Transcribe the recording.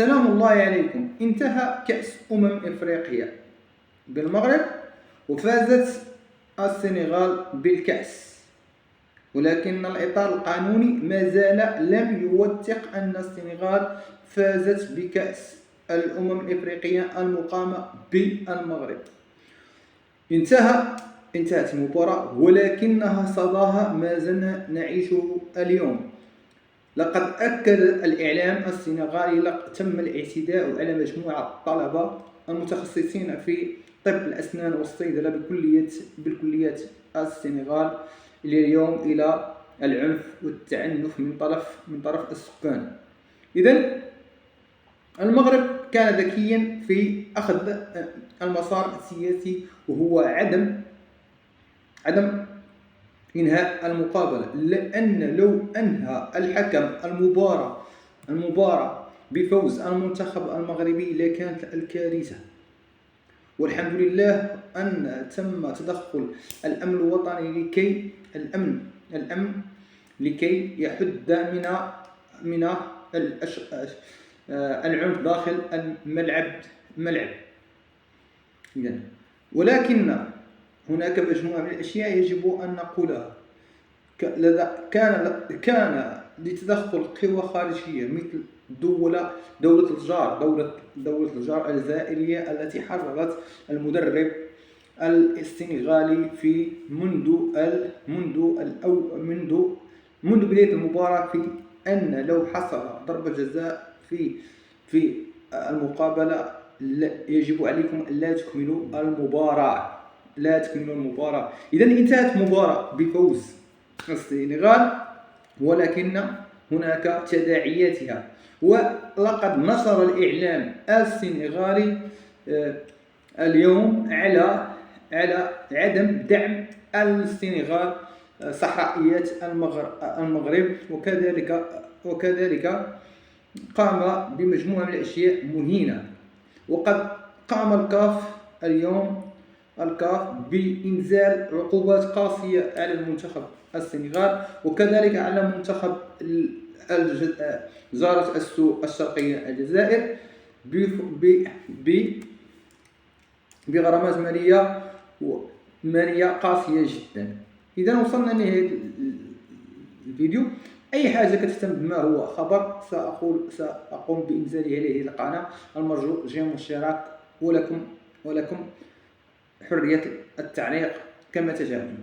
سلام الله عليكم. انتهى كأس إفريقيا بالمغرب وفازت السنغال بالكأس، ولكن الإطار القانوني ما زال لم يوثق أن السنغال فازت بكأس الإفريقية المقامة بالمغرب. انتهت المباراة، ولكنها صداها ما زلنا نعيشه اليوم. لقد أكد الإعلام السنغالي تم الاعتداء على مجموعة الطلبة المتخصصين في طب الأسنان والصيدلة بالكليات السنغال اليوم إلى العنف والتعنف من طرف السكان. إذن المغرب كان ذكيا في أخذ المسار السياسي، وهو عدم إنهاء المقابلة، لأن لو أنهى الحكم المباراة بفوز المنتخب المغربي لكانت الكارثة. والحمد لله أن تم تدخل الأمن الوطني لكي يحد من العنف داخل الملعب. ولكن هناك مجموعة من الأشياء يجب أن نقولها. كان لتدخل قوى خارجية مثل دولة الجار الجزائرية التي حررت المدرب السنغالي منذ بداية المباراة، في أن لو حصل ضربة جزاء في المقابلة يجب عليكم أن لا تكملوا المباراة. إذن انتهت المباراة بفوز السنغال، ولكن هناك تداعياتها. ولقد نشر الإعلام السنغالي اليوم على عدم دعم السنغال صحرائيات المغرب، وكذلك قام بمجموعة من الأشياء مهينة. وقد قام اليوم بإنزال عقوبات قاسية على المنتخب السنغال، وكذلك على منتخب جارة الشرقية الجزائر بغرامات مالية قاسية جدا. إذا وصلنا لنهاية الفيديو. أي حاجة كتهتم بما هو خبر سأقوم بإنزاله على هذه القناة. المرجو جيم الاشتراك، ولكم حرية التعليق كما تشاءون.